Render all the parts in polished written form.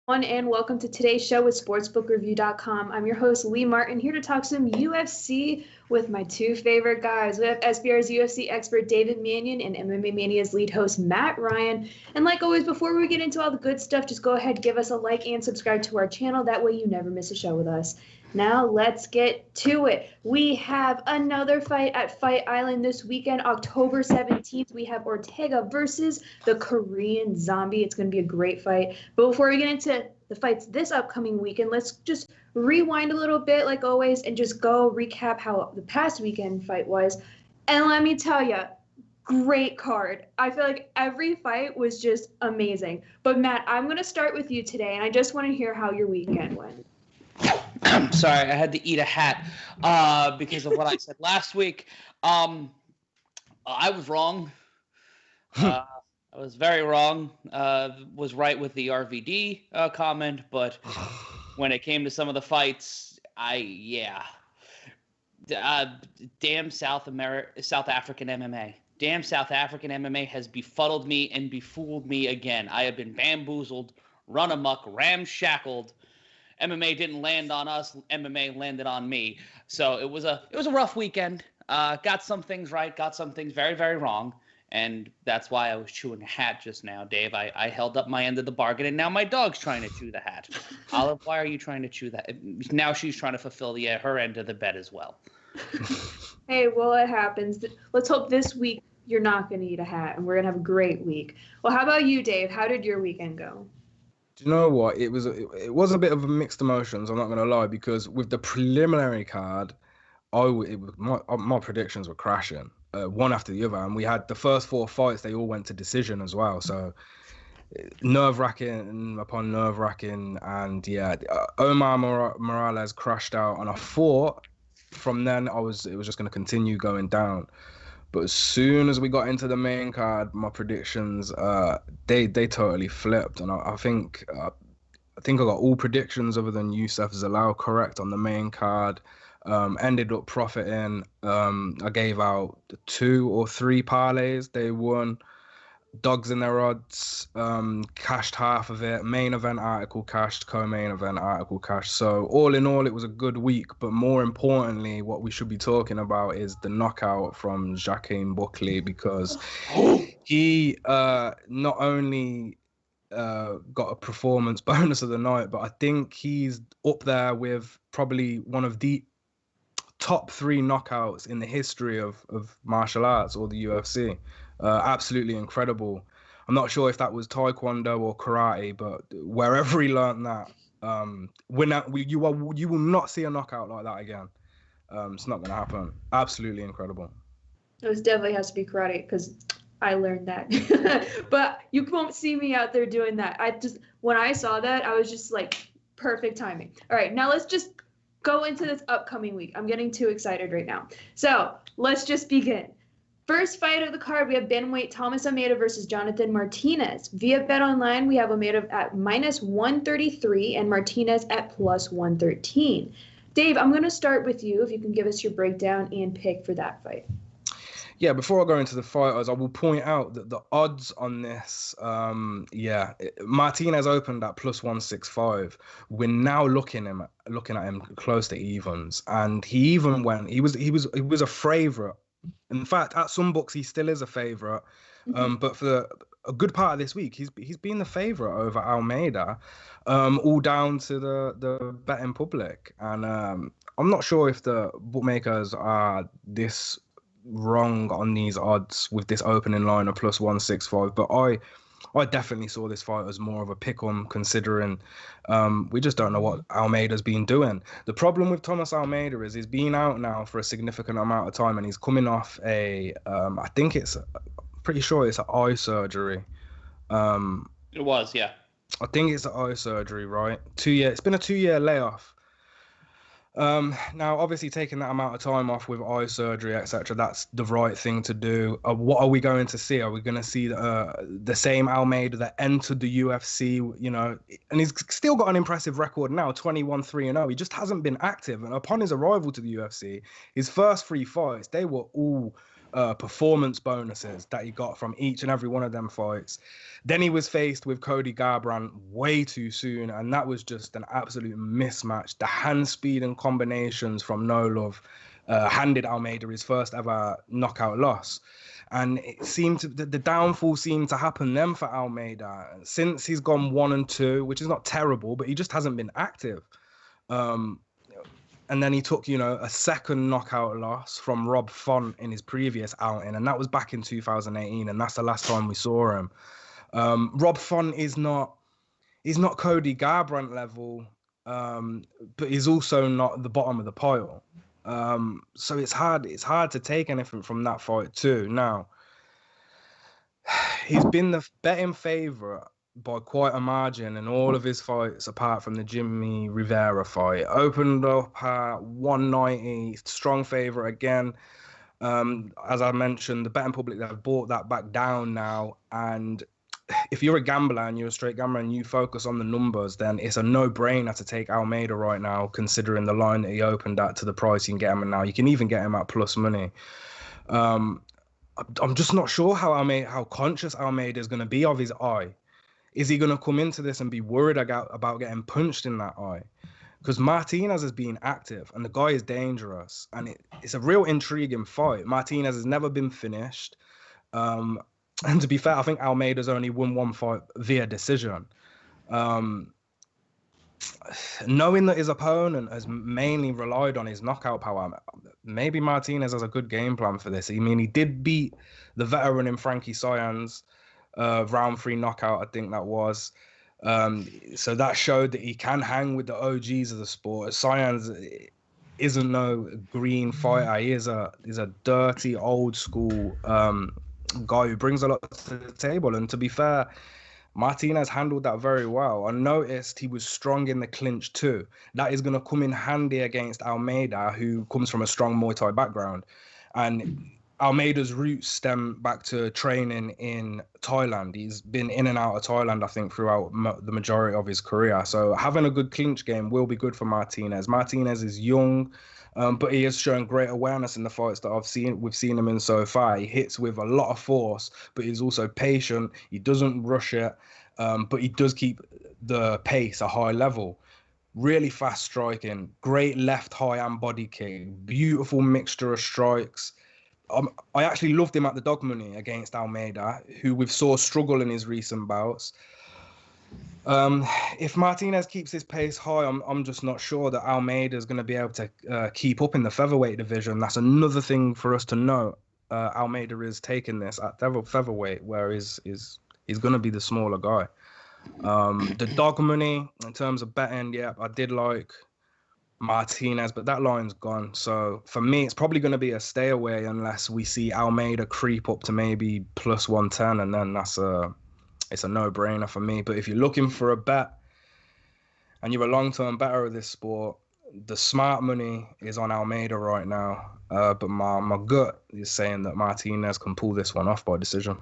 And welcome to today's show with SportsbookReview.com. I'm your host, Lee Martin, here to talk some UFC with my two favorite guys. We have SBR's UFC expert, David Manyun, and MMA Mania's lead host, Matt Ryan. And like always, before we get into all the good stuff, just go ahead, give us a like, and subscribe to our channel. That way you never miss a show with us. Now let's get to it. We have another fight at Fight Island this weekend, October 17th. We have Ortega versus the Korean Zombie. It's going to be a great fight. But before we get into the fights this upcoming weekend, let's just rewind a little bit like always and just go recap how the past weekend fight was. And let me tell you, great card. I feel like every fight was just amazing. But Matt, I'm going to start with you today, and I just want to hear how your weekend went. Sorry, I had to eat a hat because of what I said last week. I was wrong. I was very wrong. Was right with the RVD comment, but when it came to some of the fights, damn South African MMA. Damn South African MMA has befuddled me and befooled me again. I have been bamboozled, run amok, ramshackled. MMA didn't land on us. MMA landed on me. So it was a rough weekend. Got some things right, got some things very, very wrong. And that's why I was chewing a hat just now, Dave. I held up my end of the bargain, and now my dog's trying to chew the hat. Olive, why are you trying to chew that? Now she's trying to fulfill her end of the bet as well. Hey, well, it happens. Let's hope this week you're not going to eat a hat, and we're going to have a great week. Well, how about you, Dave? How did your weekend go? Do you know what? It was a bit of mixed emotions. I'm not going to lie, because with the preliminary card, my predictions were crashing, one after the other, and we had the first four fights. They all went to decision as well. So nerve-wracking upon nerve-wracking, and Omar Morales crashed out, and I thought from then it was just going to continue going down. But as soon as we got into the main card, my predictions, they totally flipped. And I think I got all predictions other than Youssef Zalal correct on the main card. Ended up profiting. I gave out 2 or 3 parlays. They won. Dogs in their odds, cashed half of it. Main event article cashed, co-main event article cashed. So all in all, it was a good week. But more importantly, what we should be talking about is the knockout from Joaquin Buckley, because he not only got a performance bonus of the night, but I think he's up there with probably one of the top 3 knockouts in the history of martial arts or the UFC. Absolutely incredible. I'm not sure if that was Taekwondo or karate, but wherever he learned that, you will not see a knockout like that again. It's not going to happen. Absolutely incredible. It definitely has to be karate, because I learned that. But you won't see me out there doing that. When I saw that, I was just like, perfect timing. All right, now let's just go into this upcoming week. I'm getting too excited right now. So let's just begin. First fight of the card, we have Bantamweight Thomas Almeida versus Jonathan Martinez. Via BetOnline, we have Almeida at -133 and Martinez at +113. Dave, I'm going to start with you, if you can give us your breakdown and pick for that fight. Yeah, before I go into the fighters, I will point out that the odds on this, Martinez opened at +165. We're now looking at him close to evens, and he even went. He was a favorite. In fact, at some books, he still is a favorite. But for a good part of this week, he's been the favorite over Almeida, all down to the betting public. And I'm not sure if the bookmakers are this wrong on these odds with this opening line of +165. But I definitely saw this fight as more of a pick-em, considering we just don't know what Almeida's been doing. The problem with Thomas Almeida is he's been out now for a significant amount of time, and he's coming off pretty sure it's an eye surgery. It was, yeah. I think it's an eye surgery, right? 2 year. It's been a 2-year layoff. Now, obviously, taking that amount of time off with eye surgery, etc., that's the right thing to do. What are we going to see? Are we going to see the same Almeida that entered the UFC, and he's still got an impressive record now, 21-3-0. He just hasn't been active. And upon his arrival to the UFC, his first 3 fights, they were all performance bonuses that he got from each and every one of them fights. Then he was faced with Cody Garbrandt way too soon, and that was just an absolute mismatch. The hand speed and combinations from No Love handed Almeida his first ever knockout loss. And it seemed to, the downfall seemed to happen then for Almeida. Since he's gone 1-2, which is not terrible, but he just hasn't been active. And then he took, a second knockout loss from Rob Font in his previous outing, and that was back in 2018, and that's the last time we saw him. Rob Font he's not Cody Garbrandt level, but he's also not at the bottom of the pile. So it's hard to take anything from that fight too. Now, he's been the betting favourite by quite a margin in all of his fights apart from the Jimmy Rivera fight. Opened up at 190, strong favourite again. As I mentioned, the betting public, they've brought that back down now. And if you're a gambler and you're a straight gambler and you focus on the numbers, then it's a no-brainer to take Almeida right now, considering the line that he opened at to the price you can get him at now. You can even get him at plus money. I'm just not sure how conscious Almeida is going to be of his eye. Is he going to come into this and be worried about getting punched in that eye? Because Martinez has been active and the guy is dangerous. And it's a real intriguing fight. Martinez has never been finished. And to be fair, I think Almeida's only won one fight via decision. Knowing that his opponent has mainly relied on his knockout power, maybe Martinez has a good game plan for this. I mean, he did beat the veteran in Frankie Saenz. Round 3 knockout, I think that was. So that showed that he can hang with the OGs of the sport. Saenz isn't no green fighter. He is a dirty, old school guy who brings a lot to the table. And to be fair, Martinez handled that very well. I noticed he was strong in the clinch too. That is going to come in handy against Almeida, who comes from a strong Muay Thai background. And Almeida's roots stem back to training in Thailand. He's been in and out of Thailand, I think, throughout the majority of his career. So having a good clinch game will be good for Martinez. Martinez is young, but he has shown great awareness in the fights that we've seen him in so far. He hits with a lot of force, but he's also patient. He doesn't rush it, but he does keep the pace a high level. Really fast striking, great left high and body kick, beautiful mixture of strikes. I actually loved him at the dog money against Almeida, who we've saw struggle in his recent bouts. If Martinez keeps his pace high, I'm just not sure that Almeida is going to be able to keep up in the featherweight division. That's another thing for us to know. Almeida is taking this at featherweight, where he's going to be the smaller guy. The dog money, in terms of betting, yeah, I did like Martinez, but that line's gone. So for me, it's probably going to be a stay away unless we see Almeida creep up to maybe plus 110, and then it's a no-brainer for me. But if you're looking for a bet and you're a long-term bettor of this sport, the smart money is on Almeida right now. But my gut is saying that Martinez can pull this one off by decision.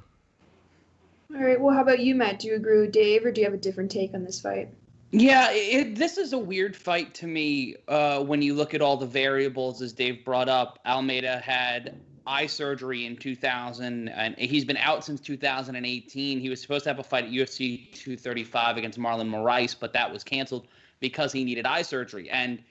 All right. Well, how about you, Matt? Do you agree with Dave, or do you have a different take on this fight? Yeah, this is a weird fight to me when you look at all the variables, as Dave brought up. Almeida had eye surgery in 2000, and he's been out since 2018. He was supposed to have a fight at UFC 235 against Marlon Moraes, but that was canceled because he needed eye surgery. And,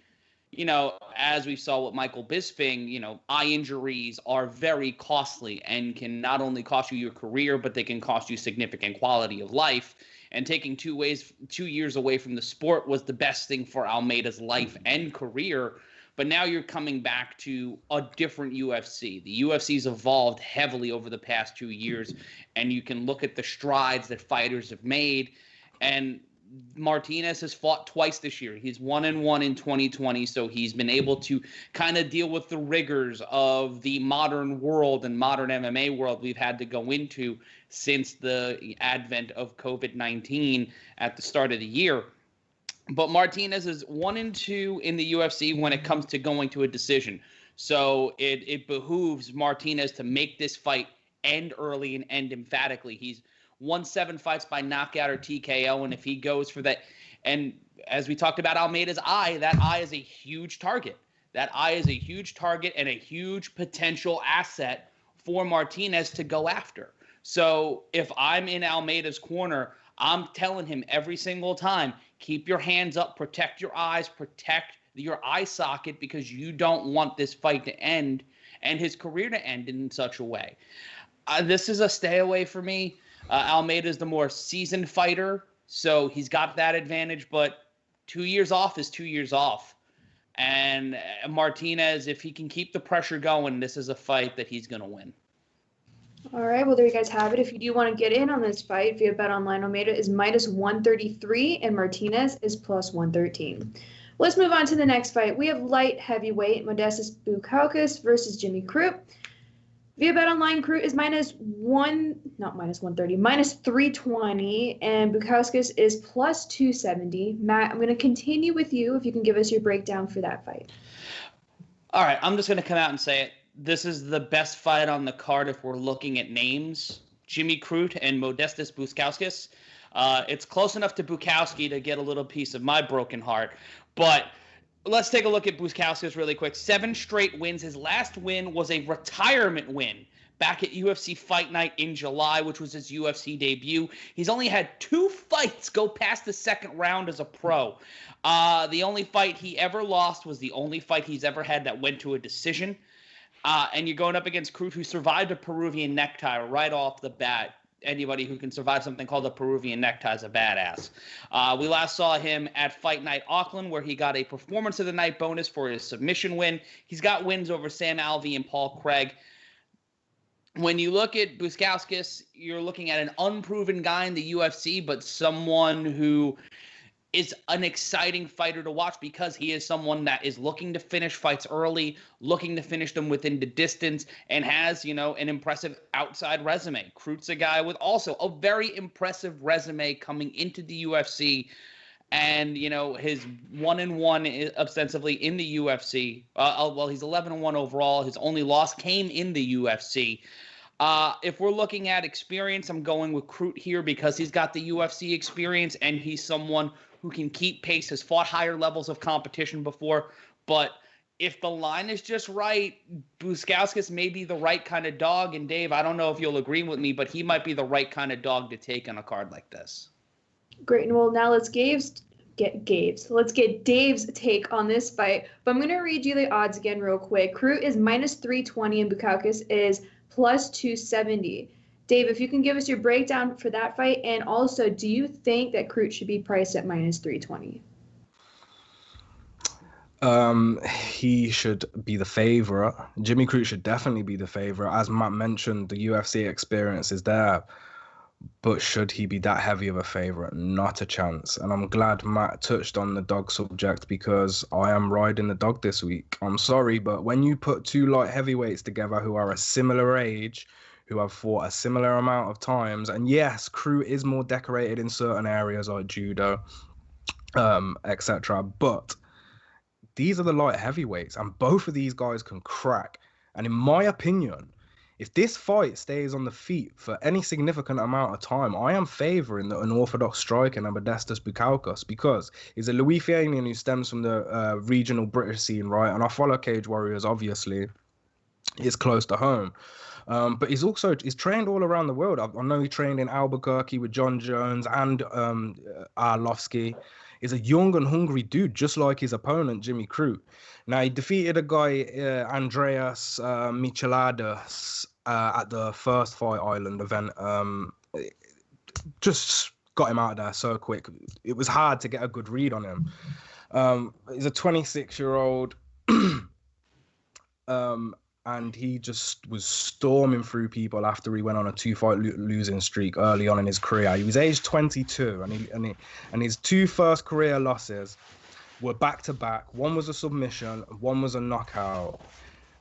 as we saw with Michael Bisping, eye injuries are very costly and can not only cost you your career, but they can cost you significant quality of life. And taking 2 years away from the sport was the best thing for Almeida's life and career. But now you're coming back to a different UFC. The UFC's evolved heavily over the past 2 years, and you can look at the strides that fighters have made. And Martinez has fought twice this year. He's 1-1 in 2020, so he's been able to kind of deal with the rigors of the modern world and modern MMA world we've had to go into since the advent of COVID-19 at the start of the year. But Martinez is 1-2 in the UFC when it comes to going to a decision. So it behooves Martinez to make this fight end early and end emphatically. He's won 7 fights by knockout or TKO, and if he goes for that, and as we talked about Almeida's eye, that eye is a huge target. That eye is a huge target and a huge potential asset for Martinez to go after. So if I'm in Almeida's corner, I'm telling him every single time, keep your hands up, protect your eyes, protect your eye socket, because you don't want this fight to end and his career to end in such a way. This is a stay away for me. Almeida is the more seasoned fighter, so he's got that advantage, but 2 years off is 2 years off. And Martinez, if he can keep the pressure going, this is a fight that he's going to win. All right, well, there you guys have it. If you do want to get in on this fight via BetOnline, Almeida is minus 133 and Martinez is plus 113. Let's move on to the next fight. We have light heavyweight Modestas Bukauskas versus Jimmy Crute. Via BetOnline, Crute is minus 320, and Bukauskas is plus 270. Matt, I'm going to continue with you if you can give us your breakdown for that fight. All right, I'm just going to come out and say it. This is the best fight on the card if we're looking at names. Jimmy Crute and Modestas Bukauskas. It's close enough to Bukowski to get a little piece of my broken heart. But let's take a look at Bukauskas really quick. 7 straight wins. His last win was a retirement win back at UFC Fight Night in July, which was his UFC debut. He's only had 2 fights go past the second round as a pro. The only fight he ever lost was the only fight he's ever had that went to a decision. And you're going up against Crute, who survived a Peruvian necktie right off the bat. Anybody who can survive something called a Peruvian necktie is a badass. We last saw him at Fight Night Auckland, where he got a Performance of the Night bonus for his submission win. He's got wins over Sam Alvey and Paul Craig. When you look at Bukauskas, you're looking at an unproven guy in the UFC, but someone who is an exciting fighter to watch because he is someone that is looking to finish fights early, looking to finish them within the distance, and has, an impressive outside resume. Crute's a guy with also a very impressive resume coming into the UFC. And, his 1-1 ostensively in the UFC. He's 11-1 overall. His only loss came in the UFC. If we're looking at experience, I'm going with Crute here because he's got the UFC experience and he's someone who can keep pace, has fought higher levels of competition before. But if the line is just right, Bukauskas may be the right kind of dog. And Dave, I don't know if you'll agree with me, but he might be the right kind of dog to take on a card like this. Great. And well, now let's get Dave's take on this fight. But I'm going to read you the odds again real quick. Crute is minus 320 and Bukauskas is plus 270. Dave, if you can give us your breakdown for that fight, and also, do you think that Crute should be priced at minus 320? He should be the favorite. Jimmy Crute should definitely be the favorite. As Matt mentioned, the UFC experience is there. But should he be that heavy of a favorite? Not a chance. And I'm glad Matt touched on the dog subject because I am riding the dog this week. I'm sorry, but when you put 2 light heavyweights together who are a similar age, who have fought a similar amount of times, and yes, Crute is more decorated in certain areas like judo, etc. But these are the light heavyweights, and both of these guys can crack. And in my opinion, if this fight stays on the feet for any significant amount of time, I am favouring the unorthodox striker and Modestas Bukauskas because he's a Lithuanian who stems from the regional British scene, right? And I follow Cage Warriors, obviously. It's close to home. But he's trained all around the world. I know he trained in Albuquerque with John Jones and Arlovsky. He's a young and hungry dude, just like his opponent, Jimmy Crute. Now, he defeated a guy, Andreas Michelades, at the first Fight Island event. Just got him out of there so quick. It was hard to get a good read on him. He's a 26-year-old. And he just was storming through people after he went on a 2-fight losing streak early on in his career. He was aged 22, and his 2 first career losses were back-to-back. One was a submission, one was a knockout.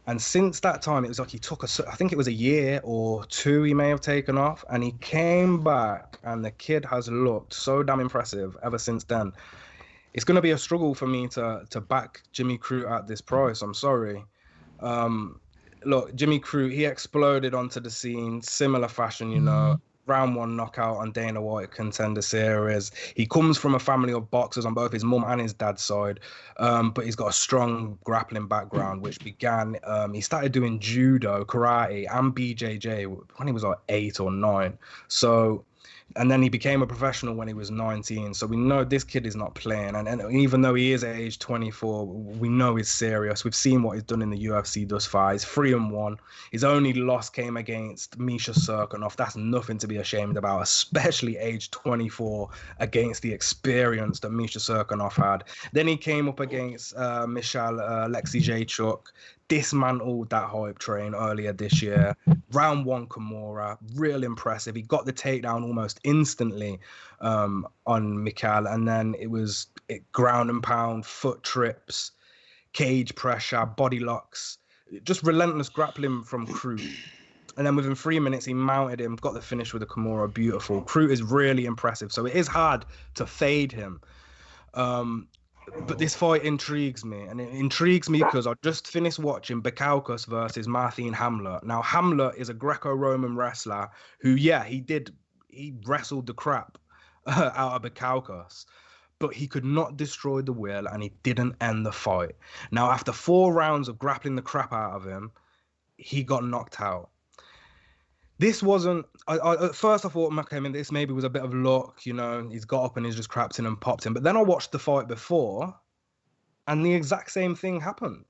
And since that time, it was like he took I think it was a year or 2 he may have taken off, and he came back, and the kid has looked so damn impressive ever since then. It's going to be a struggle for me to back Jimmy Crute at this price. I'm sorry. Look, Jimmy Crute, he exploded onto the scene, similar fashion, round 1 knockout on Dana White Contender Series. He comes from a family of boxers on both his mum and his dad's side, but he's got a strong grappling background, which began, he started doing judo, karate, and BJJ when he was like 8 or 9. So, and then he became a professional when he was 19. So we know this kid is not playing. And even though he is at age 24, we know he's serious. We've seen what he's done in the UFC thus far. He's 3-1. His only loss came against Misha Cirkunov. That's nothing to be ashamed about, especially age 24 against the experience that Misha Cirkunov had. Then he came up against Michal Alexijczuk, dismantled that hype train earlier this year. Round 1 Kimura, real impressive. He got the takedown almost instantly on Michal, and then it was ground and pound, foot trips, cage pressure, body locks, just relentless grappling from Crute. And then within 3 minutes, he mounted him, got the finish with a Kimura. Beautiful. Crute is really impressive, so it is hard to fade him. But this fight intrigues me, and it intrigues me because I just finished watching Bukauskas versus Martin Hamlet. Now, Hamlet is a Greco-Roman wrestler who, he wrestled the crap out of Bukauskas, but he could not destroy the will, and he didn't end the fight. Now, after 4 rounds of grappling the crap out of him, he got knocked out. This wasn't, at first I thought, okay, this maybe was a bit of luck, he's got up and he's just crapped in and popped him. But then I watched the fight before, and the exact same thing happened.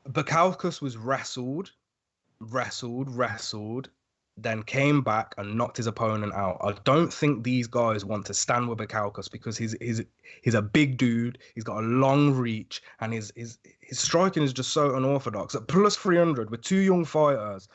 Bukauskas was wrestled, then came back and knocked his opponent out. I don't think these guys want to stand with Bukauskas because he's a big dude, he's got a long reach, and his striking is just so unorthodox. At plus 300 with 2 young fighters,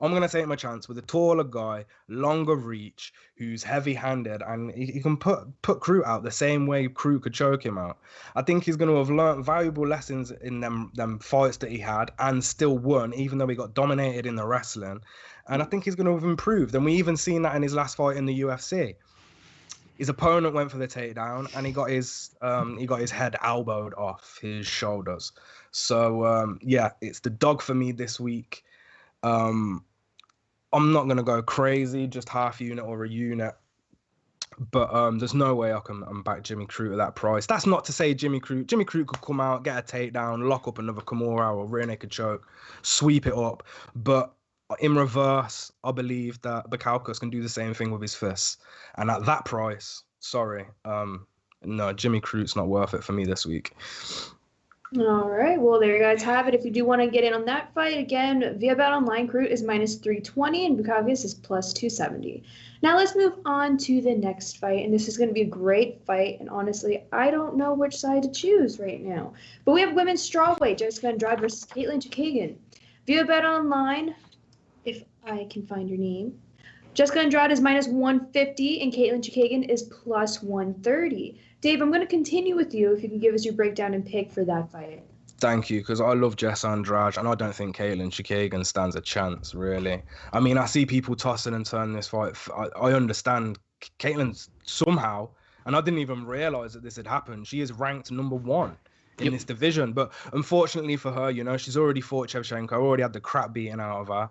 I'm going to take my chance with a taller guy, longer reach, who's heavy-handed, and he can put Crute out the same way Crute could choke him out. I think he's going to have learned valuable lessons in them fights that he had and still won, even though he got dominated in the wrestling. And I think he's going to have improved. And we even seen that in his last fight in the UFC. His opponent went for the takedown, and he got his head elbowed off his shoulders. So, it's the dog for me this week. I'm not going to go crazy, just half unit or a unit. But there's no way I can back Jimmy Crute at that price. That's not to say Jimmy Crute could come out, get a takedown, lock up another Kimura or rear naked choke, sweep it up. But in reverse, I believe that Bukauskas can do the same thing with his fists. And at that price, sorry, no, Jimmy Crute's not worth it for me this week. All right, well, there you guys have it. If you do want to get in on that fight, again, via Bet Online, Crute is minus 320 and Bukauskas is plus 270. Now let's move on to the next fight, and this is going to be a great fight, and honestly, I don't know which side to choose right now. But we have women's strawweight, Jessica Andrade versus Katlyn Chookagian. Via Bet Online, if I can find your name, Jessica Andrade is minus 150 and Katlyn Chookagian is plus 130. Dave, I'm going to continue with you if you can give us your breakdown and pick for that fight. Thank you, because I love Jess Andrade, and I don't think Katlyn Chookagian stands a chance, really. I mean, I see people tossing and turning this fight. I understand Katlyn somehow, and I didn't even realize that this had happened. She is ranked number 1 in this division, but unfortunately for her, she's already fought Shevchenko, already had the crap beaten out of her,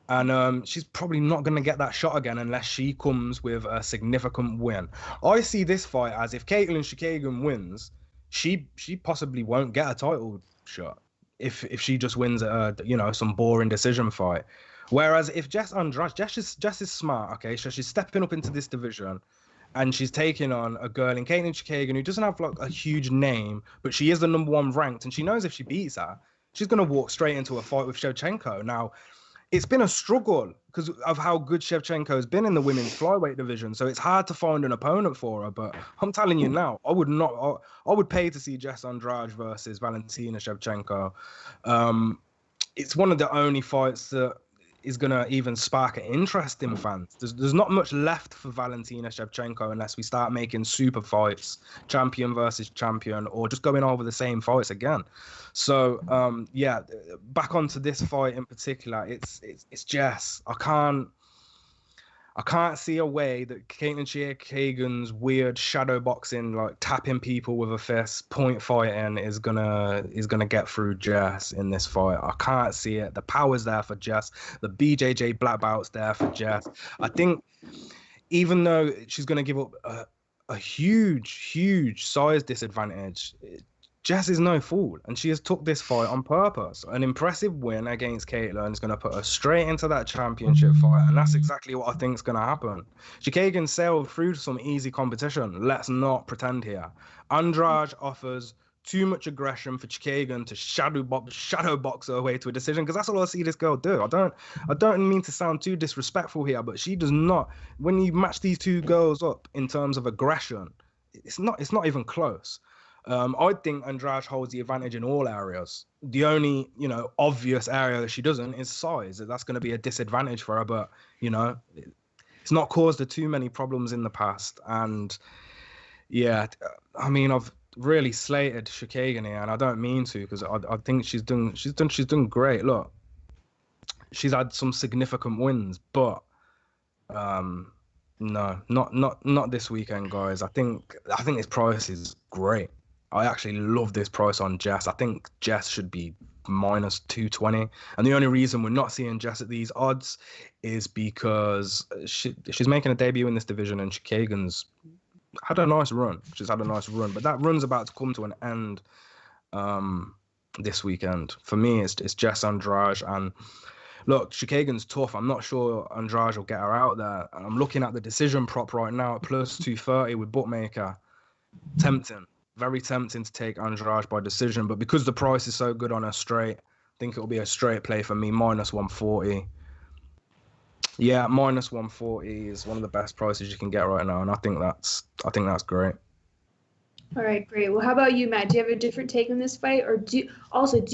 and she's probably not going to get that shot again unless she comes with a significant win. I see this fight as if Katlyn Chookagian wins, she possibly won't get a title shot if she just wins some boring decision fight. Whereas if Jess is smart, okay, so she's stepping up into this division, and she's taking on a girl in Katlyn Chookagian who doesn't have like a huge name, but she is the number 1 ranked, and she knows if she beats her, she's going to walk straight into a fight with Shevchenko. Now, it's been a struggle because of how good Shevchenko has been in the women's flyweight division, so it's hard to find an opponent for her. But I'm telling you now, I would pay to see Jess Andrade versus Valentina Shevchenko. It's one of the only fights that is going to even spark an interest in fans. There's not much left for Valentina Shevchenko unless we start making super fights, champion versus champion, or just going over the same fights again. So, back onto this fight in particular, it's Jess. I can't see a way that Katlyn Chookagian's weird shadow boxing, like tapping people with a fist, point fighting, is gonna get through Jess in this fight. I can't see it. The power's there for Jess. The BJJ black belt's there for Jess. I think even though she's gonna give up a huge size disadvantage, Jess is no fool, and she has took this fight on purpose. An impressive win against Katlyn is going to put her straight into that championship fight, and that's exactly what I think is going to happen. Chookagian sailed through some easy competition. Let's not pretend here. Andrade offers too much aggression for Chookagian to shadow box her away to a decision, because that's all I see this girl do. I don't mean to sound too disrespectful here, but she does not. When you match these two girls up in terms of aggression, it's not even close. I think Andrade holds the advantage in all areas. The only, obvious area that she doesn't is size. That's going to be a disadvantage for her, but, it's not caused her too many problems in the past. And, yeah, I mean, I've really slated Chookagian here, and I don't mean to, because I think she's done great. Look, she's had some significant wins, but no, not this weekend, guys. I think this price is great. I actually love this price on Jess. I think Jess should be minus 220. And the only reason we're not seeing Jess at these odds is because she's making a debut in this division, and Chookagian's had a nice run. She's had a nice run. But that run's about to come to an end this weekend. For me, it's Jess Andrade. And look, Chookagian's tough. I'm not sure Andrade will get her out there. And I'm looking at the decision prop right now at plus 230 with Bookmaker. Tempting. Very tempting to take Andrade by decision, but because the price is so good on a straight, I think it'll be a straight play for me, minus 140. Yeah, minus 140 is one of the best prices you can get right now, and I think that's great. All right, great. Well, how about you, Matt? Do you have a different take on this fight, or do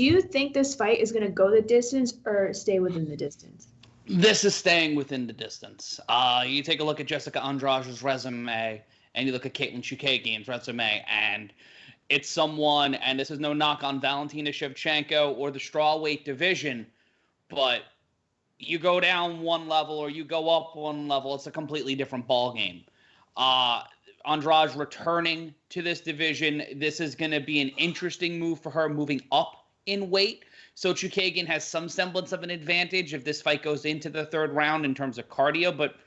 you think this fight is going to go the distance or stay within the distance? This is staying within the distance. You take a look at Jessica Andrade's resume, and you look at Katlyn Chookagian's resume, and it's someone, and this is no knock on Valentina Shevchenko or the strawweight division, but you go down one level or you go up one level, it's a completely different ballgame. Andrade returning to this division, this is going to be an interesting move for her moving up in weight. So Chookagian has some semblance of an advantage if this fight goes into the third round in terms of cardio, but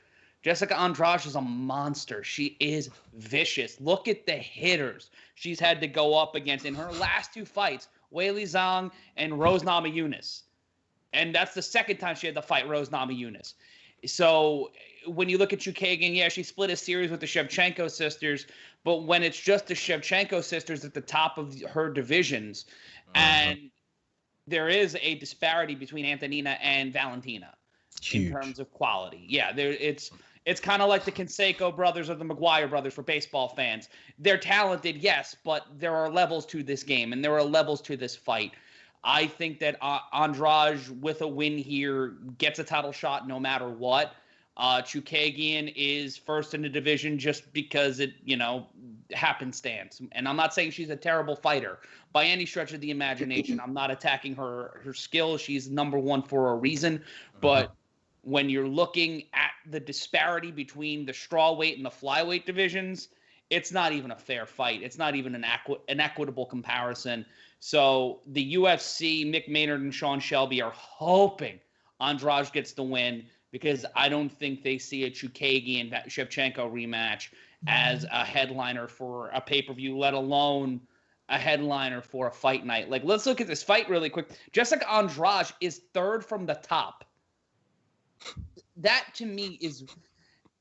Jessica Andrade is a monster. She is vicious. Look at the hitters she's had to go up against in her last two fights, Weili Zhang and Rose Namajunas. And that's the second time she had to fight Rose Namajunas. So when you look at Chookagian, yeah, she split a series with the Shevchenko sisters, but when it's just the Shevchenko sisters at the top of her divisions, and there is a disparity between Antonina and Valentina. Huge. In terms of quality. Yeah, it's kind of like the Canseco brothers or the McGuire brothers for baseball fans. They're talented, yes, but there are levels to this game, and there are levels to this fight. I think that Andrade, with a win here, gets a title shot no matter what. Chookagian is first in the division just because it, happenstance. And I'm not saying she's a terrible fighter by any stretch of the imagination. I'm not attacking her skills. She's number one for a reason. But when you're looking at the disparity between the strawweight and the flyweight divisions, it's not even a fair fight. It's not even an equitable comparison. So the UFC, Mick Maynard and Sean Shelby are hoping Andrade gets the win, because I don't think they see a Chookagian-Shevchenko rematch as a headliner for a pay-per-view, let alone a headliner for a fight night. Like, let's look at this fight really quick. Jessica Andrade is third from the top. That, to me,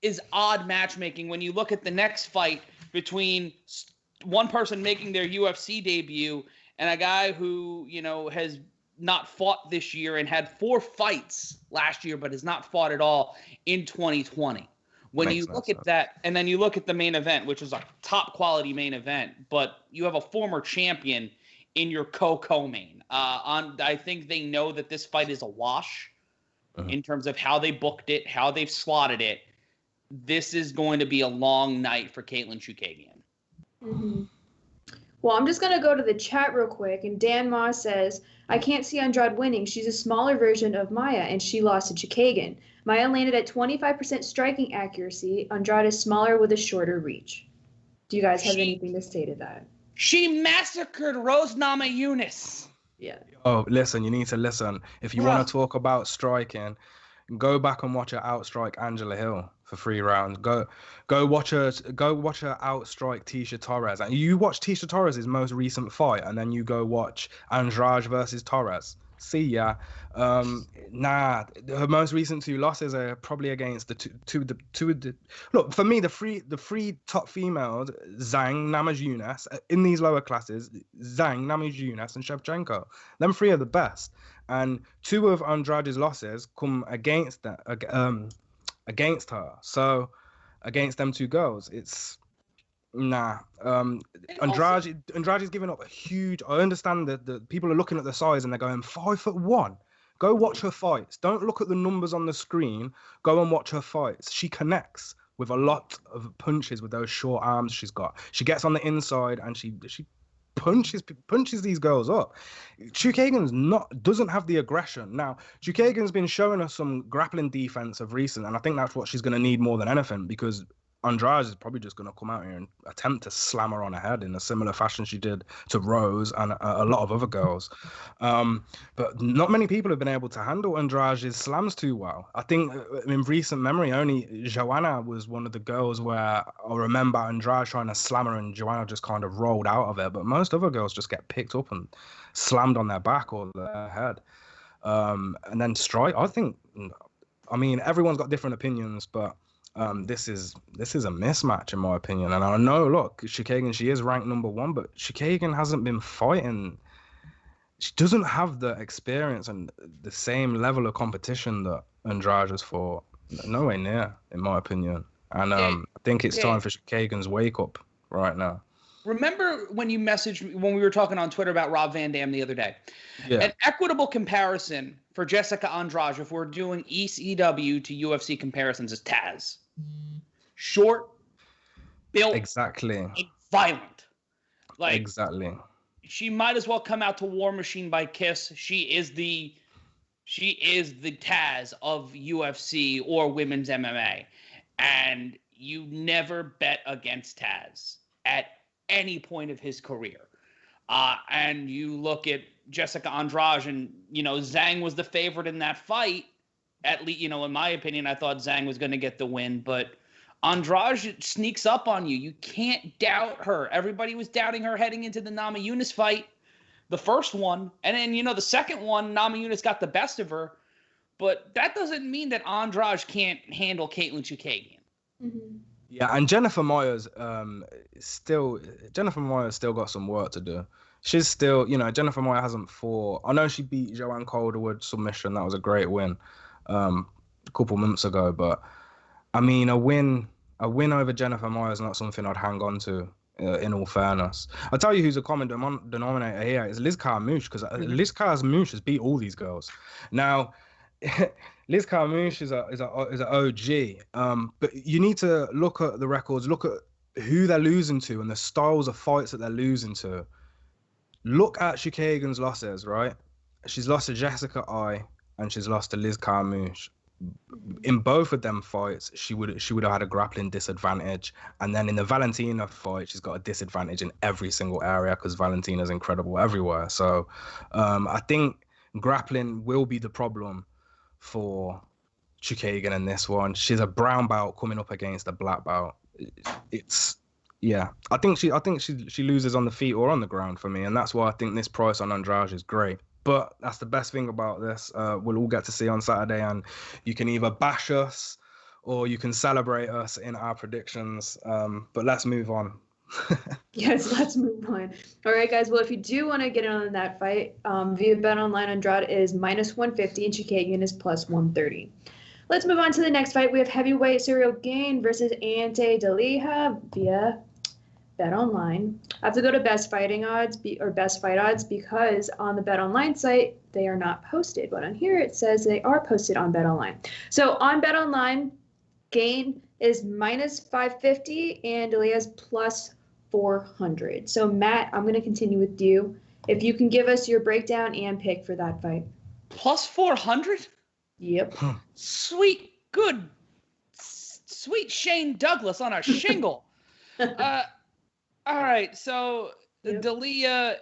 is odd matchmaking when you look at the next fight between one person making their UFC debut and a guy who, has not fought this year and had 4 fights last year, but has not fought at all in 2020. When you look at that, and then you look at the main event, which is a top quality main event, but you have a former champion in your co-main. I think they know that this fight is a wash in terms of how they booked it, how they've slotted it. This is going to be a long night for Katlyn Chookagian. Mm-hmm. Well, I'm just going to go to the chat real quick. And Dan Moss says, I can't see Andrade winning. She's a smaller version of Maya, and she lost to Chookagian. Maya landed at 25% striking accuracy. Andrade is smaller with a shorter reach. Do you guys have anything to say to that? She massacred Rose Namajunas. Yeah. Oh, listen, you need to listen. If you want to talk about striking, go back and watch her outstrike Angela Hill for 3 rounds. Go watch her outstrike Tisha Torres. And you watch Tisha Torres' most recent fight, and then you go watch Andrade versus Torres. See ya. Her most recent 2 losses are probably against the look, for me, the three top females, Zhang, Namajunas, in these lower classes, Zhang, Namajunas, and Shevchenko. Them 3 are the best. And 2 of Andrade's losses come against her. So against them 2 girls, it's Andrade's giving up a huge. I understand that the people are looking at the size and they're going 5'1". Go watch her fights. Don't look at the numbers on the screen. Go and watch her fights. She connects with a lot of punches with those short arms she's got. She gets on the inside and she punches these girls up. Chookagian's doesn't have the aggression. Now, Chookagian's been showing us some grappling defense of recent, and I think that's what she's going to need more than anything, because Andrade is probably just going to come out here and attempt to slam her on her head in a similar fashion she did to Rose and a lot of other girls. But not many people have been able to handle Andrade's slams too well. I think in recent memory, only Joanna was one of the girls where I remember Andrade trying to slam her and Joanna just kind of rolled out of it. But most other girls just get picked up and slammed on their back or their head. And then strike, I mean, everyone's got different opinions, but this is a mismatch in my opinion. And I know, look, Chookagian, she is ranked number 1, but Chookagian hasn't been fighting. She doesn't have the experience and the same level of competition that Andrade has fought. Nowhere near, in my opinion. And I think it's time for Chookagian's wake up right now. Remember when you messaged me when we were talking on Twitter about Rob Van Dam the other day? Yeah. An equitable comparison for Jessica Andrade, if we're doing ECW to UFC comparisons, is Taz. Short, built, exactly, and violent. Like, exactly. She might as well come out to War Machine by Kiss. She is the Taz of UFC or women's MMA, and you never bet against Taz at any point of his career. And you look at Jessica Andrade, and Zhang was the favorite in that fight. At least, in my opinion, I thought Zhang was going to get the win, but Andrade sneaks up on you. You can't doubt her. Everybody was doubting her heading into the Namajunas fight, the first one. And then, the second one, Namajunas got the best of her. But that doesn't mean that Andrade can't handle Katlyn Chookagian. Mm-hmm. Yeah, and Jennifer Maya's still got some work to do. She's still, Jennifer Maya hasn't fought. I know she beat Joanne Calderwood submission. That was a great win a couple months ago. But I mean, a win over Jennifer Maya is not something I'd hang on to. In all fairness, I'll tell you who's a common denominator here is Liz Carmouche, because Liz Carmouche has beat all these girls. Now, Liz Carmouche is an OG, but you need to look at the records, look at who they're losing to and the styles of fights that they're losing to. Look at Chookagian's losses, right? She's lost to Jessica I and she's lost to Liz Carmouche. In both of them fights, she would have had a grappling disadvantage, and then in the Valentina fight, she's got a disadvantage in every single area because Valentina's incredible everywhere. So, I think grappling will be the problem for Chookagian in this one. She's a brown belt coming up against a black belt. I think she loses on the feet or on the ground for me, and that's why I think this price on Andrade is great. But that's the best thing about this. We'll all get to see on Saturday, and you can either bash us or you can celebrate us in our predictions. But let's move on. Yes, let's move on. All right, guys. Well, if you do want to get in on that fight, via BetOnline, Andrade is -150 and Chookagian is +130. Let's move on to the next fight. We have heavyweight Cyril Gane versus Ante Delija via BetOnline. I have to go to best fight odds because on the BetOnline site they are not posted, but on here it says they are posted on BetOnline. So on BetOnline, Gane is -550 and Delija is 400. So, Matt, I'm going to continue with you. If you can give us your breakdown and pick for that fight. Plus 400? Yep. Sweet Shane Douglas on a shingle. All right, so Delija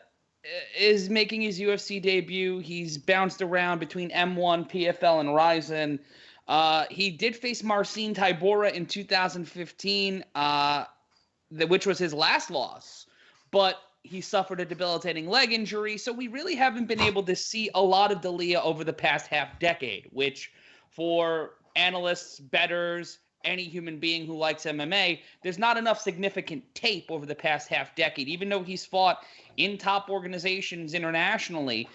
is making his UFC debut. He's bounced around between M1, PFL, and Ryzen. He did face Marcin Tybura in 2015, which was his last loss, but he suffered a debilitating leg injury, so we really haven't been able to see a lot of Delija over the past half decade, which for analysts, bettors, any human being who likes MMA, there's not enough significant tape over the past half decade. Even though he's fought in top organizations internationally,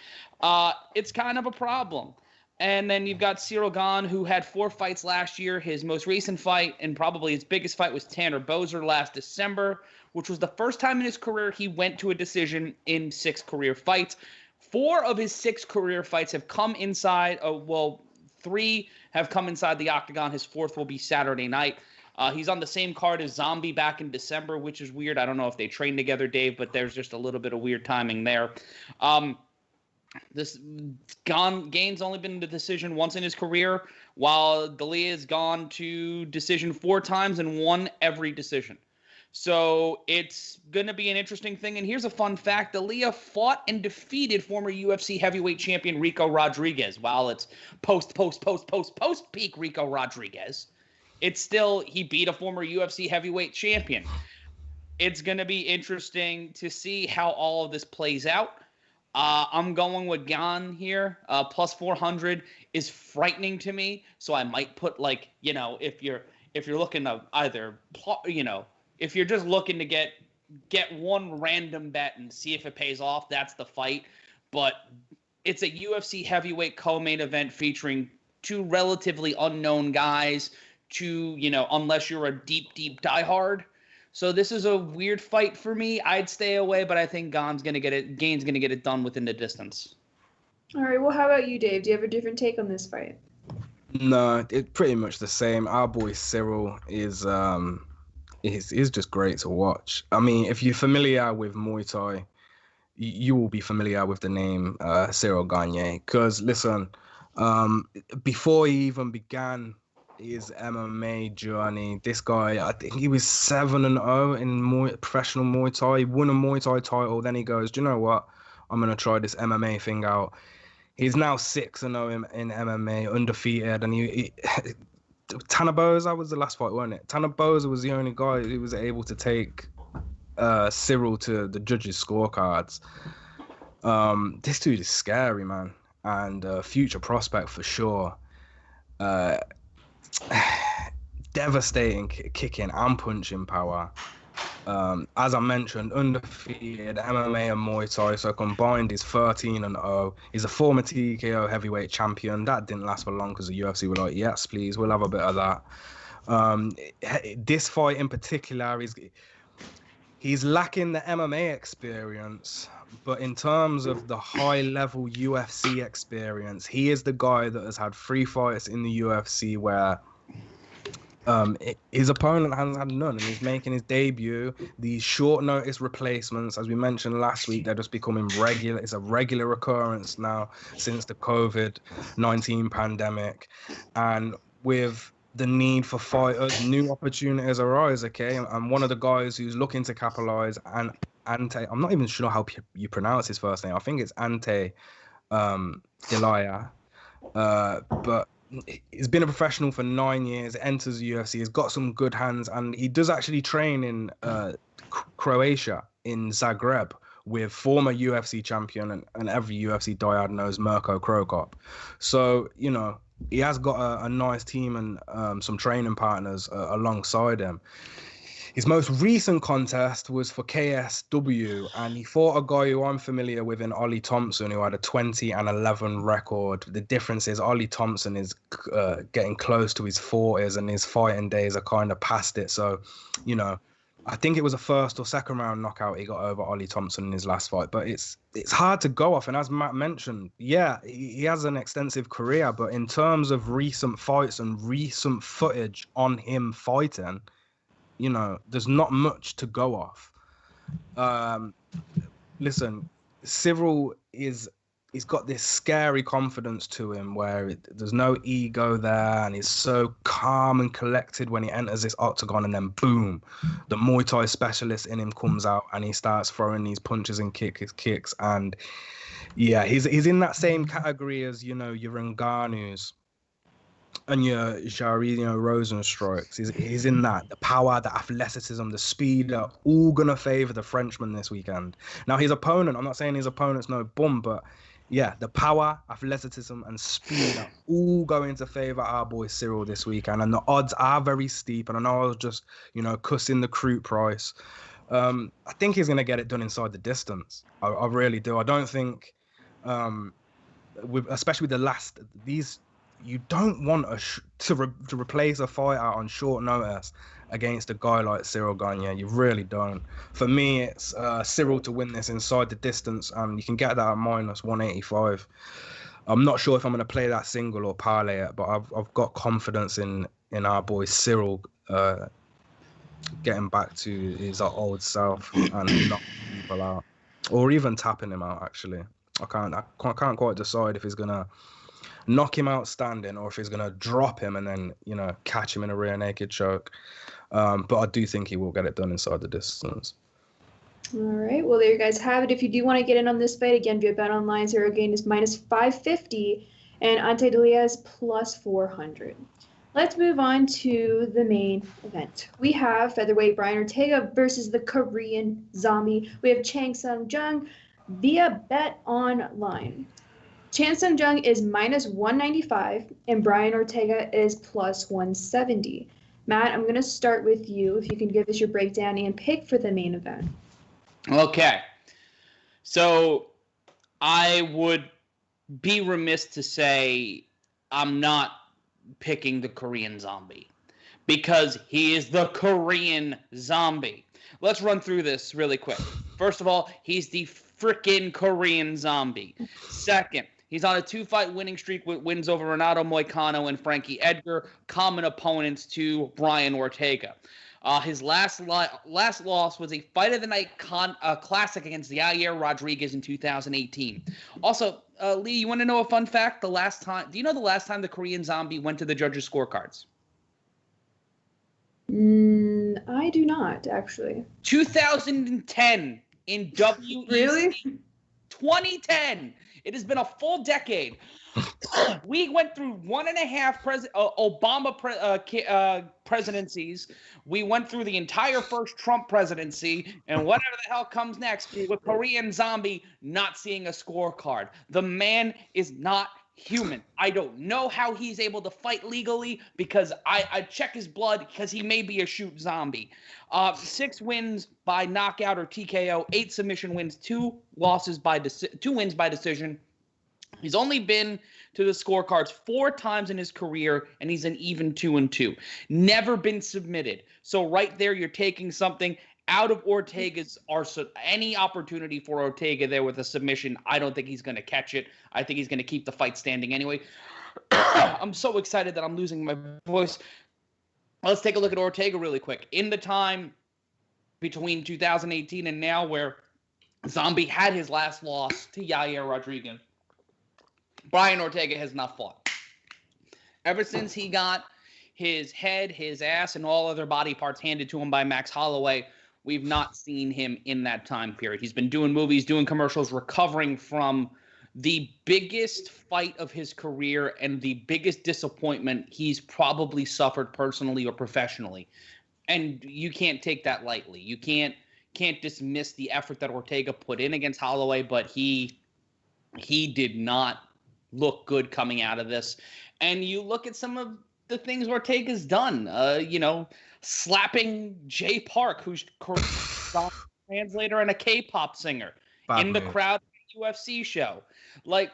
it's kind of a problem. And then you've got Cyril Gane, who had 4 fights last year. His most recent fight, and probably his biggest fight, was Tanner Boser last December, which was the first time in his career he went to a decision in 6 career fights. 4 of his 6 career fights have come inside, 3 have come inside the octagon. His 4th will be Saturday night. He's on the same card as Zombie back in December, which is weird. I don't know if they trained together, Dave, but there's just a little bit of weird timing there. Gane's only been to decision once in his career, while Delija has gone to decision 4 times and won every decision. So it's going to be an interesting thing. And here's a fun fact. Delija fought and defeated former UFC heavyweight champion Rico Rodriguez. While it's post-peak Rico Rodriguez, it's still, he beat a former UFC heavyweight champion. It's going to be interesting to see how all of this plays out. I'm going with Gane here. Plus 400 is frightening to me. So I might put, if you're looking to either, if you're just looking to get one random bet and see if it pays off, that's the fight. But it's a UFC heavyweight co-main event featuring 2 relatively unknown guys, unless you're a deep diehard. So this is a weird fight for me. I'd stay away, but I think Gane's going to get it done within the distance. All right, well, how about you, Dave? Do you have a different take on this fight? No, it's pretty much the same. Our boy Cyril is just great to watch. I mean, if you're familiar with Muay Thai, you will be familiar with the name Cyril Gane. Because, listen, before he even began his MMA journey, this guy, I think he was 7-0 in professional Muay Thai. He won a Muay Thai title. Then he goes, do you know what? I'm going to try this MMA thing out. He's now 6-0 in MMA, undefeated. And Tanner Boser was the last fight, wasn't it? Tanner Boser was the only guy who was able to take Cyril to the judges' scorecards. This dude is scary, man, and future prospect for sure. Devastating kicking and punching power. As I mentioned, undefeated MMA and Muay Thai, so combined he's 13-0. He's a former TKO heavyweight champion. That didn't last for long because the UFC were like, yes, please, we'll have a bit of that. This fight in particular, he's lacking the MMA experience, but in terms of the high-level UFC experience, he is the guy that has had 3 fights in the UFC where his opponent hasn't had none, and he's making his debut. These short notice replacements, as we mentioned last week, they're just becoming regular. It's a regular occurrence now since the COVID-19 pandemic. And with the need for fighters, new opportunities arise, okay? And one of the guys who's looking to capitalize, and Ante, I'm not even sure how you pronounce his first name. I think it's Ante Delija. But he's been a professional for 9 years, enters the UFC, he's got some good hands, and he does actually train in Croatia, in Zagreb, with former UFC champion and every UFC diehard knows Mirko Krokop. So, he has got a nice team and some training partners alongside him. His most recent contest was for KSW, and he fought a guy who I'm familiar with in Ollie Thompson, who had a 20-11 record. The difference is Ollie Thompson is getting close to his 40s, and his fighting days are kind of past it. So, I think it was a first or second round knockout he got over Ollie Thompson in his last fight. But it's hard to go off. And as Matt mentioned, yeah, he has an extensive career, but in terms of recent fights and recent footage on him fighting, there's not much to go off. Listen, Cyril he's got this scary confidence to him where there's no ego there, and he's so calm and collected when he enters this octagon, and then boom, the Muay Thai specialist in him comes out and he starts throwing these punches and kicks. And yeah, he's in that same category as, you know, your Ngannou's and your Jairzinho Rosenstrikes. He's in that. The power, the athleticism, the speed are all going to favour the Frenchman this weekend. Now, his opponent, I'm not saying his opponent's no bum, but yeah, the power, athleticism, and speed are all going to favour our boy Cyril this weekend. And the odds are very steep. And I know I was just, you know, cussing the Crute price. I think he's going to get it done inside the distance. I really do. I don't think, especially with these... You don't want to replace a fighter on short notice against a guy like Cyril Gane. You really don't. For me, it's Cyril to win this inside the distance, and you can get that at -185. I'm not sure if I'm going to play that single or parlay it, but I've got confidence in our boy Cyril getting back to his old self and knocking people out, or even tapping him out. Actually, I can't quite decide if he's gonna knock him out standing or if he's going to drop him and then, you know, catch him in a rear naked choke. But I do think he will get it done inside the distance. All right. Well, there you guys have it. If you do want to get in on this fight, again, via Bet Online, Cyril Gane is -550 and Ante Delija is +400. Let's move on to the main event. We have featherweight Brian Ortega versus the Korean Zombie. We have Chael Soon-Jung via Bet Online. Chael Soon-Jung is -195 and Brian Ortega is +170. Matt, I'm going to start with you. If you can give us your breakdown and pick for the main event. Okay. So I would be remiss to say I'm not picking the Korean Zombie because he is the Korean Zombie. Let's run through this really quick. First of all, he's the freaking Korean Zombie. Second, he's on a 2-fight winning streak with wins over Renato Moicano and Frankie Edgar, common opponents to Brian Ortega. His last loss was a Fight of the Night classic against Yair Rodriguez in 2018. Also, Lee, you want to know a fun fact? Do you know the last time the Korean Zombie went to the judges' scorecards? I do not, actually. 2010 in WEC. Really? 2010. It has been a full decade. We went through 1.5 Obama presidencies. We went through the entire first Trump presidency, and whatever the hell comes next with Korean Zombie not seeing a scorecard. The man is not human. I don't know how he's able to fight legally because I check his blood because he may be a shoot zombie. 6 wins by knockout or TKO, 8 submission wins, 2 wins by decision. He's only been to the scorecards 4 times in his career, and he's an even 2-2. Never been submitted. So right there, you're taking something out of Ortega's arsenal. Any opportunity for Ortega there with a submission, I don't think he's going to catch it. I think he's going to keep the fight standing anyway. I'm so excited that I'm losing my voice. Let's take a look at Ortega really quick. In the time between 2018 and now where Zombie had his last loss to Yair Rodriguez, Brian Ortega has not fought. Ever since he got his head, his ass, and all other body parts handed to him by Max Holloway, we've not seen him in that time period. He's been doing movies, doing commercials, recovering from the biggest fight of his career and the biggest disappointment he's probably suffered personally or professionally. And you can't take that lightly. You can't dismiss the effort that Ortega put in against Holloway, but he did not look good coming out of this. And you look at some of the things Ortega's done, slapping Jay Park, who's a translator and a K-pop singer, in the crowd at the UFC show. Like,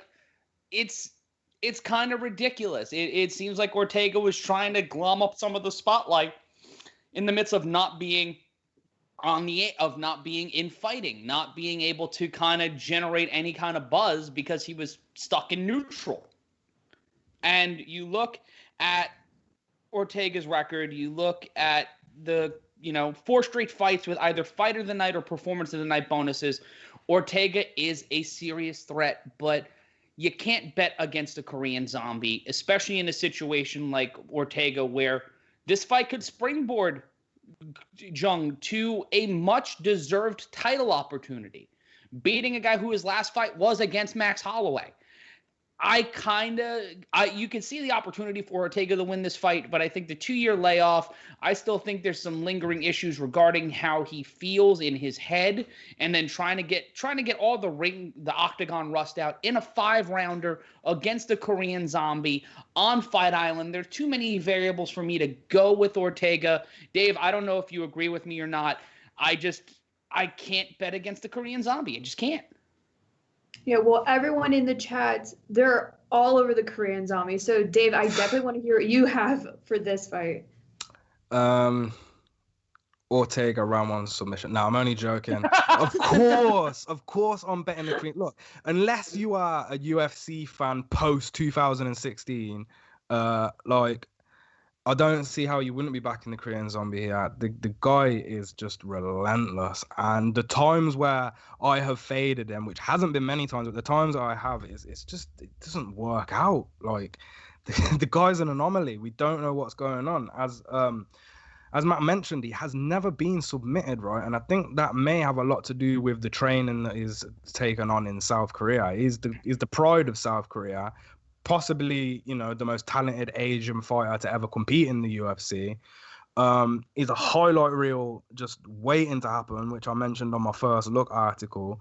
it's kind of ridiculous. It seems like Ortega was trying to glom up some of the spotlight in the midst of not being in fighting, not being able to kind of generate any kind of buzz because he was stuck in neutral. And you look at Ortega's record, you look at the 4 straight fights with either fight of the night or performance of the night bonuses, Ortega is a serious threat, but you can't bet against a Korean zombie, especially in a situation like Ortega where this fight could springboard Jung to a much-deserved title opportunity, beating a guy who his last fight was against Max Holloway. You can see the opportunity for Ortega to win this fight, but I think the 2-year layoff, I still think there's some lingering issues regarding how he feels in his head, and then trying to get all the octagon rust out in a 5-rounder against a Korean zombie on Fight Island. There's too many variables for me to go with Ortega. Dave, I don't know if you agree with me or not. I can't bet against the Korean zombie. I just can't. Yeah, well, everyone in the chat, they're all over the Korean zombie. So, Dave, I definitely want to hear what you have for this fight. Ortega round 1 submission. No, I'm only joking. Of course, I'm betting the Korean. Look, unless you are a UFC fan post 2016, I don't see how you wouldn't be backing the Korean zombie here. The guy is just relentless. And the times where I have faded him, which hasn't been many times, but the times I have, it doesn't work out. Like, the guy's an anomaly. We don't know what's going on. As Matt mentioned, he has never been submitted, right? And I think that may have a lot to do with the training that he's taken on in South Korea. He's the pride of South Korea. Possibly, the most talented Asian fighter to ever compete in the UFC. He's a highlight reel just waiting to happen, which I mentioned on my First Look article.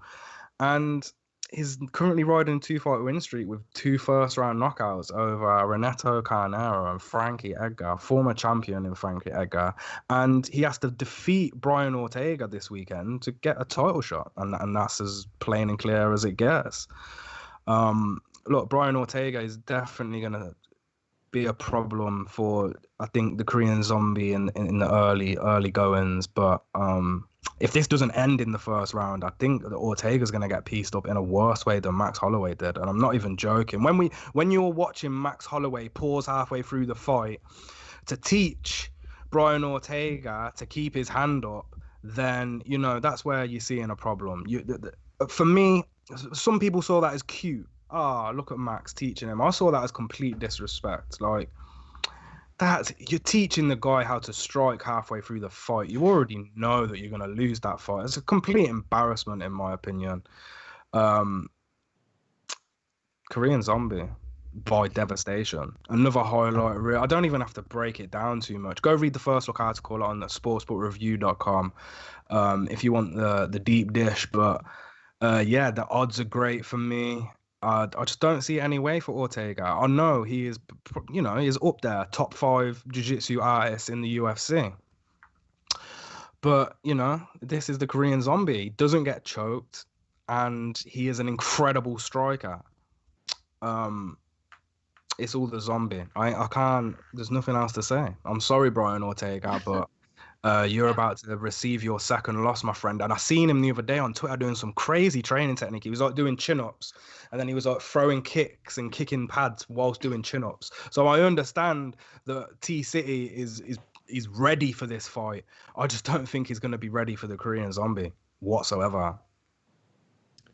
And he's currently riding a 2-fight win streak with 2 first-round knockouts over Renato Carneiro and Frankie Edgar, former champion in Frankie Edgar. And he has to defeat Brian Ortega this weekend to get a title shot. And that's as plain and clear as it gets. Look, Brian Ortega is definitely going to be a problem for, I think, the Korean zombie in the early goings. But if this doesn't end in the first round, I think that Ortega's going to get pieced up in a worse way than Max Holloway did. And I'm not even joking. When you're watching Max Holloway pause halfway through the fight to teach Brian Ortega to keep his hand up, then, that's where you're seeing a problem. For me, some people saw that as cute. Look at Max teaching him. I saw that as complete disrespect. Like, you're teaching the guy how to strike halfway through the fight. You already know that you're going to lose that fight. It's a complete embarrassment, in my opinion. Korean zombie by devastation. Another highlight reel. I don't even have to break it down too much. Go read the First Look article on the sportsbookreview.com if you want the deep dish. But the odds are great for me. I just don't see any way for Ortega. I know he is, he's up there, top 5 jiu-jitsu artists in the UFC. But, this is the Korean zombie. He doesn't get choked, and he is an incredible striker. It's all the zombie. I can't, there's nothing else to say. I'm sorry, Brian Ortega, but you're about to receive your second loss, my friend. And I seen him the other day on Twitter doing some crazy training technique. He was like doing chin-ups, and then he was like throwing kicks and kicking pads whilst doing chin-ups. So I understand that T-City is ready for this fight. I just don't think he's going to be ready for the Korean zombie whatsoever.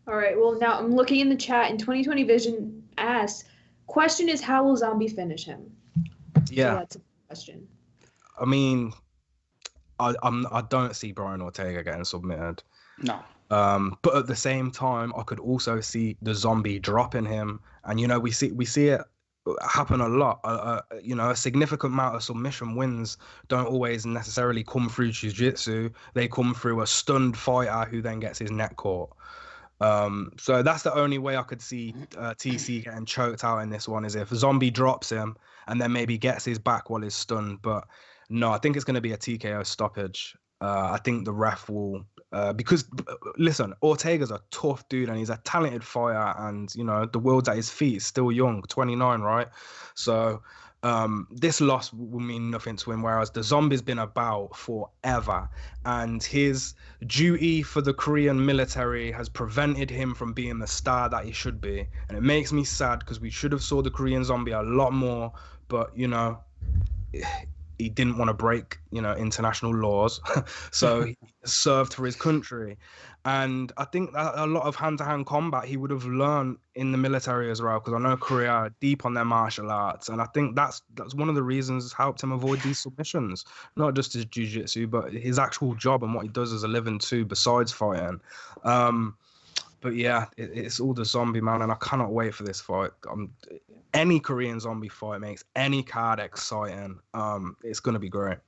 All right. Well, now I'm looking in the chat, and 2020 Vision asks, question is, how will Zombie finish him? Yeah. So that's a question. I mean, I don't see Brian Ortega getting submitted. No. But at the same time, I could also see the zombie dropping him. And, we see it happen a lot. A significant amount of submission wins don't always necessarily come through jiu-jitsu. They come through a stunned fighter who then gets his neck caught. So that's the only way I could see TC getting choked out in this one, is if Zombie drops him and then maybe gets his back while he's stunned. But no, I think it's going to be a TKO stoppage. I think the ref will, because listen, Ortega's a tough dude and he's a talented fighter, and the world's at his feet. He's still young, 29, right? So this loss will mean nothing to him, whereas the zombie's been about forever, and his duty for the Korean military has prevented him from being the star that he should be. And it makes me sad, because we should have saw the Korean zombie a lot more, but he didn't want to break, international laws. So he served for his country. And I think that a lot of hand-to-hand combat he would have learned in the military as well, because I know Korea are deep on their martial arts. And I think that's one of the reasons helped him avoid these submissions, not just his jiu-jitsu, but his actual job and what he does as a living too, besides fighting. But yeah, it's all the zombie, man, and I cannot wait for this fight. Any Korean zombie fight makes any card exciting. It's going to be great.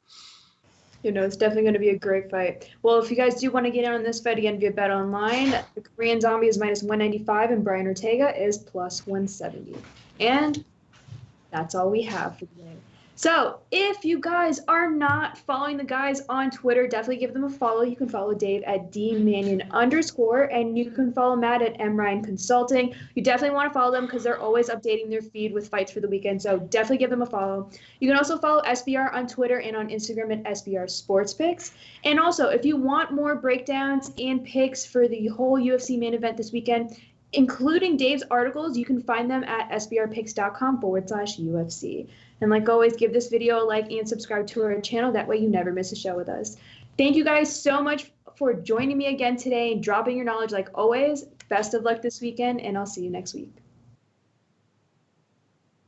It's definitely going to be a great fight. Well, if you guys do want to get in on this fight again via Bet Online, the Korean zombie is -195 and Brian Ortega is +170. And that's all we have for today. So if you guys are not following the guys on Twitter, definitely give them a follow. You can follow Dave at @DManyun_, and you can follow Matt at MRyan Consulting. You definitely want to follow them because they're always updating their feed with fights for the weekend. So definitely give them a follow. You can also follow SBR on Twitter and on Instagram at SBR Sports Picks. And also, if you want more breakdowns and picks for the whole UFC main event this weekend, including Dave's articles, you can find them at sbrpicks.com/UFC. And like always, give this video a like and subscribe to our channel. That way you never miss a show with us. Thank you guys so much for joining me again today and dropping your knowledge like always. Best of luck this weekend, and I'll see you next week.